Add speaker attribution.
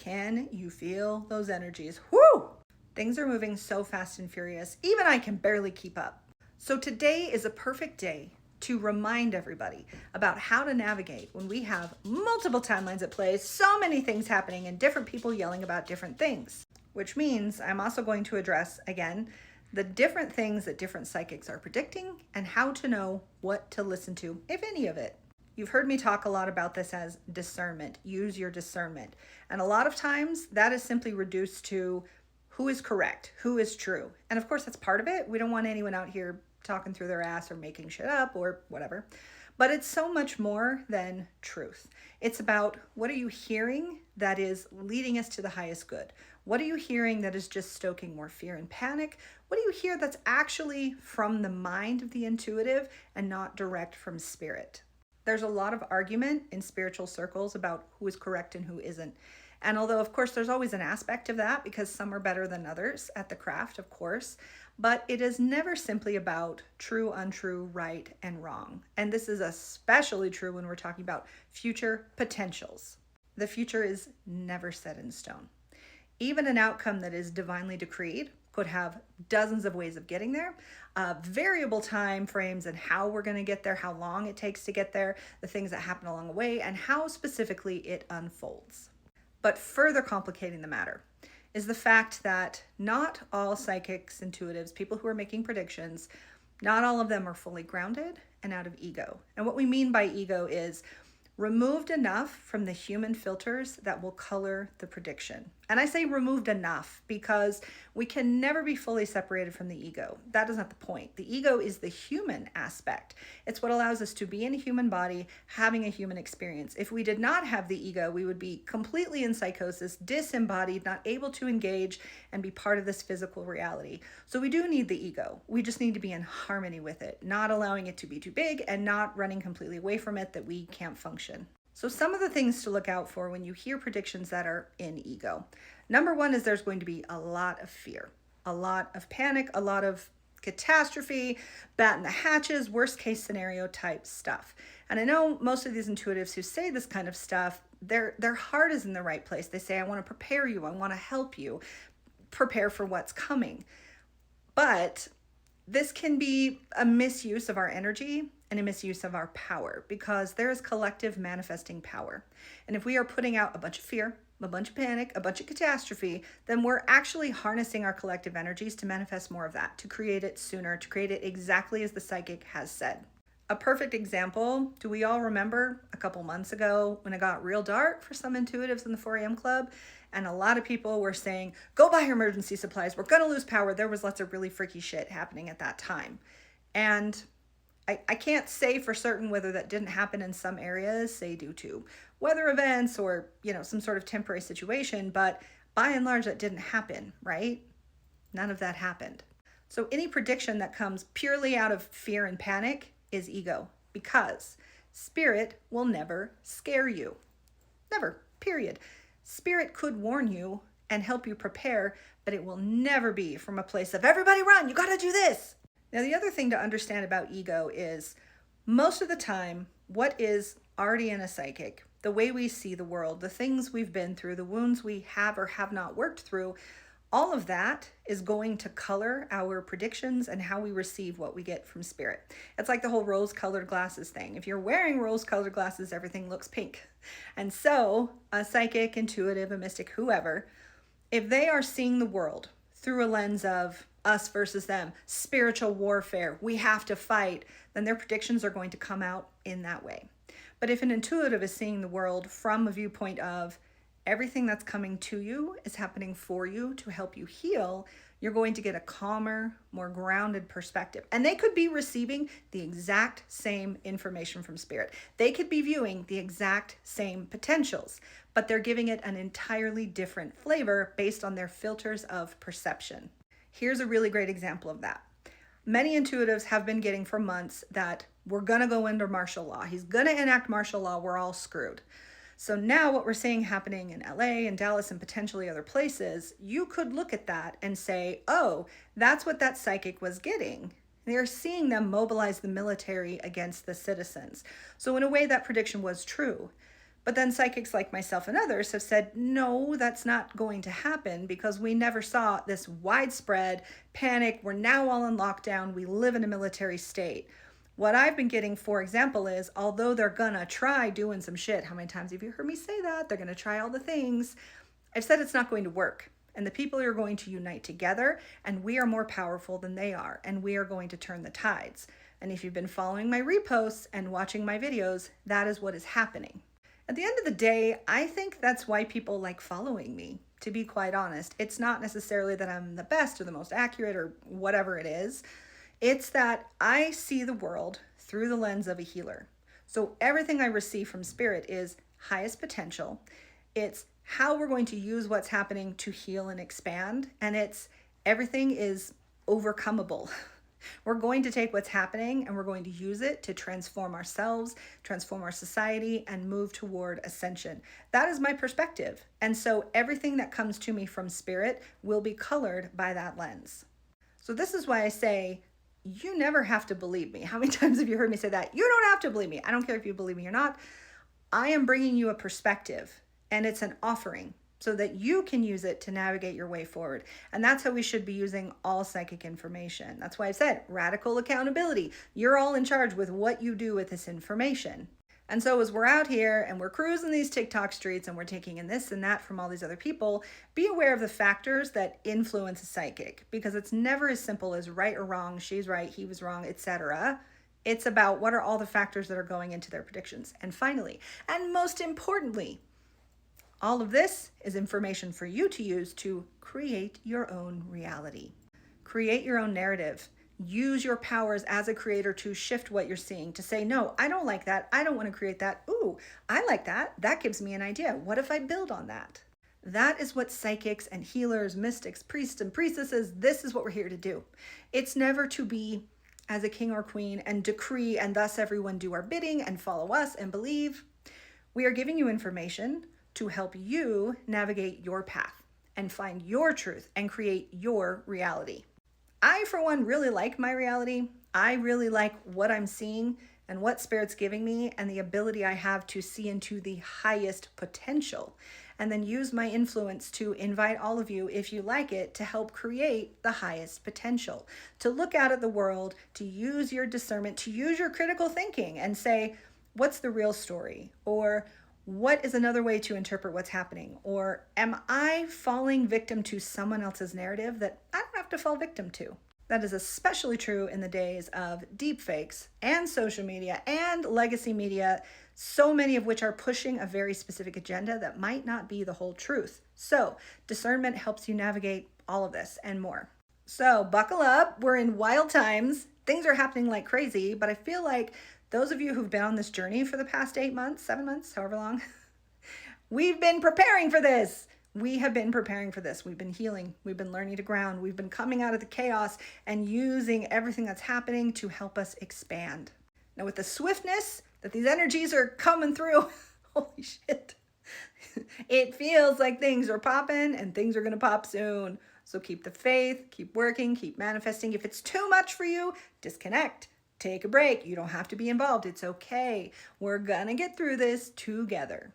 Speaker 1: Can you feel those energies? Whoo! Things are moving so fast and furious, even I can barely keep up. So today is a perfect day to remind everybody about how to navigate when we have multiple timelines at play, so many things happening and different people yelling about different things. Which means I'm also going to address, again, the different things that different psychics are predicting and how to know what to listen to, if any of it. You've heard me talk a lot about this as discernment. Use your discernment. And a lot of times that is simply reduced to who is correct, who is true. And of course, that's part of it. We don't want anyone out here talking through their ass or making shit up or whatever. But it's so much more than truth. It's about what are you hearing that is leading us to the highest good? What are you hearing that is just stoking more fear and panic? What do you hear that's actually from the mind of the intuitive and not direct from spirit? There's a lot of argument in spiritual circles about who is correct and who isn't. And although, of course, there's always an aspect of that because some are better than others at the craft, of course, but it is never simply about true, untrue, right, and wrong. And this is especially true when we're talking about future potentials. The future is never set in stone. Even an outcome that is divinely decreed could have dozens of ways of getting there, variable time frames and how we're going to get there, how long it takes to get there, the things that happen along the way, and how specifically it unfolds. But further complicating the matter is the fact that not all psychics, intuitives, people who are making predictions, not all of them are fully grounded and out of ego. And what we mean by ego is removed enough from the human filters that will color the prediction. And I say removed enough because we can never be fully separated from the ego. That is not the point. The ego is the human aspect. It's what allows us to be in a human body, having a human experience. If we did not have the ego, we would be completely in psychosis, disembodied, not able to engage and be part of this physical reality. So we do need the ego. We just need to be in harmony with it, not allowing it to be too big and not running completely away from it that we can't function. So some of the things to look out for when you hear predictions that are in ego. Number one is there's going to be a lot of fear, a lot of panic, a lot of catastrophe, batten the hatches, worst case scenario type stuff. And I know most of these intuitives who say this kind of stuff, their heart is in the right place. They say, I want to prepare you. I want to help you prepare for what's coming. But this can be a misuse of our energy and a misuse of our power because there is collective manifesting power. And if we are putting out a bunch of fear, a bunch of panic, a bunch of catastrophe, then we're actually harnessing our collective energies to manifest more of that, to create it sooner, to create it exactly as the psychic has said. A perfect example, do we all remember a couple months ago when it got real dark for some intuitives in the 4 a.m. club? And a lot of people were saying, go buy your emergency supplies. We're going to lose power. There was lots of really freaky shit happening at that time. And I can't say for certain whether that didn't happen in some areas, say due to weather events or, some sort of temporary situation, but by and large, that didn't happen, right? None of that happened. So any prediction that comes purely out of fear and panic is ego, because spirit will never scare you. Never, period. Spirit could warn you and help you prepare, but it will never be from a place of everybody run, you got to do this. Now, the other thing to understand about ego is most of the time, what is already in a psychic, the way we see the world, the things we've been through, the wounds we have or have not worked through, all of that is going to color our predictions and how we receive what we get from spirit. It's like the whole rose-colored glasses thing. If you're wearing rose-colored glasses, everything looks pink. And so a psychic, intuitive, a mystic, whoever, if they are seeing the world through a lens of us versus them, spiritual warfare, we have to fight, then their predictions are going to come out in that way. But if an intuitive is seeing the world from a viewpoint of everything that's coming to you is happening for you to help you heal, you're going to get a calmer, more grounded perspective. And they could be receiving the exact same information from spirit. They could be viewing the exact same potentials, but they're giving it an entirely different flavor based on their filters of perception. Here's a really great example of that. Many intuitives have been getting for months that we're going to go under martial law. He's going to enact martial law. We're all screwed. So now what we're seeing happening in LA and Dallas and potentially other places, you could look at that and say, oh, that's what that psychic was getting. They're seeing them mobilize the military against the citizens. So in a way, that prediction was true. But then psychics like myself and others have said, no, that's not going to happen because we never saw this widespread panic. We're now all in lockdown. We live in a military state. What I've been getting, for example, is although they're gonna try doing some shit, how many times have you heard me say that? They're gonna try all the things. I've said it's not going to work. And the people are going to unite together, and we are more powerful than they are, and we are going to turn the tides. And if you've been following my reposts and watching my videos, that is what is happening. At the end of the day, I think that's why people like following me, to be quite honest. It's not necessarily that I'm the best or the most accurate or whatever it is. It's that I see the world through the lens of a healer. So everything I receive from spirit is highest potential. It's how we're going to use what's happening to heal and expand. And it's everything is overcomable. We're going to take what's happening and we're going to use it to transform ourselves, transform our society, and move toward ascension. That is my perspective. And so everything that comes to me from spirit will be colored by that lens. So this is why I say, you never have to believe me. How many times have you heard me say that? You don't have to believe me. I don't care if you believe me or not. I am bringing you a perspective, and it's an offering so that you can use it to navigate your way forward. And that's how we should be using all psychic information. That's why I said radical accountability. You're all in charge with what you do with this information. And so as we're out here and we're cruising these TikTok streets and we're taking in this and that from all these other people, be aware of the factors that influence a psychic, because it's never as simple as right or wrong, she's right, he was wrong, etc. It's about what are all the factors that are going into their predictions. And finally, and most importantly, all of this is information for you to use to create your own reality. Create your own narrative. Use your powers as a creator to shift what you're seeing, to say, no, I don't like that. I don't want to create that. Ooh, I like that. That gives me an idea. What if I build on that? That is what psychics and healers, mystics, priests and priestesses, this is what we're here to do. It's never to be as a king or queen and decree and thus everyone do our bidding and follow us and believe. We are giving you information to help you navigate your path and find your truth and create your reality. I, for one, really like my reality. I really like what I'm seeing and what Spirit's giving me and the ability I have to see into the highest potential, and then use my influence to invite all of you, if you like it, to help create the highest potential, to look out at the world, to use your discernment, to use your critical thinking and say, what's the real story? Or what is another way to interpret what's happening? Or am I falling victim to someone else's narrative that I don't have to fall victim to? That is especially true in the days of deepfakes and social media and legacy media, so many of which are pushing a very specific agenda that might not be the whole truth. So discernment helps you navigate all of this and more. So buckle up. We're in wild times. Things are happening like crazy, but I feel like those of you who've been on this journey for the past 8 months, 7 months, however long, we've been preparing for this. We have been preparing for this. We've been healing. We've been learning to ground. We've been coming out of the chaos and using everything that's happening to help us expand. Now, with the swiftness that these energies are coming through, holy shit, it feels like things are popping and things are going to pop soon. So keep the faith, keep working, keep manifesting. If it's too much for you, disconnect. Take a break. You don't have to be involved. It's okay. We're gonna get through this together.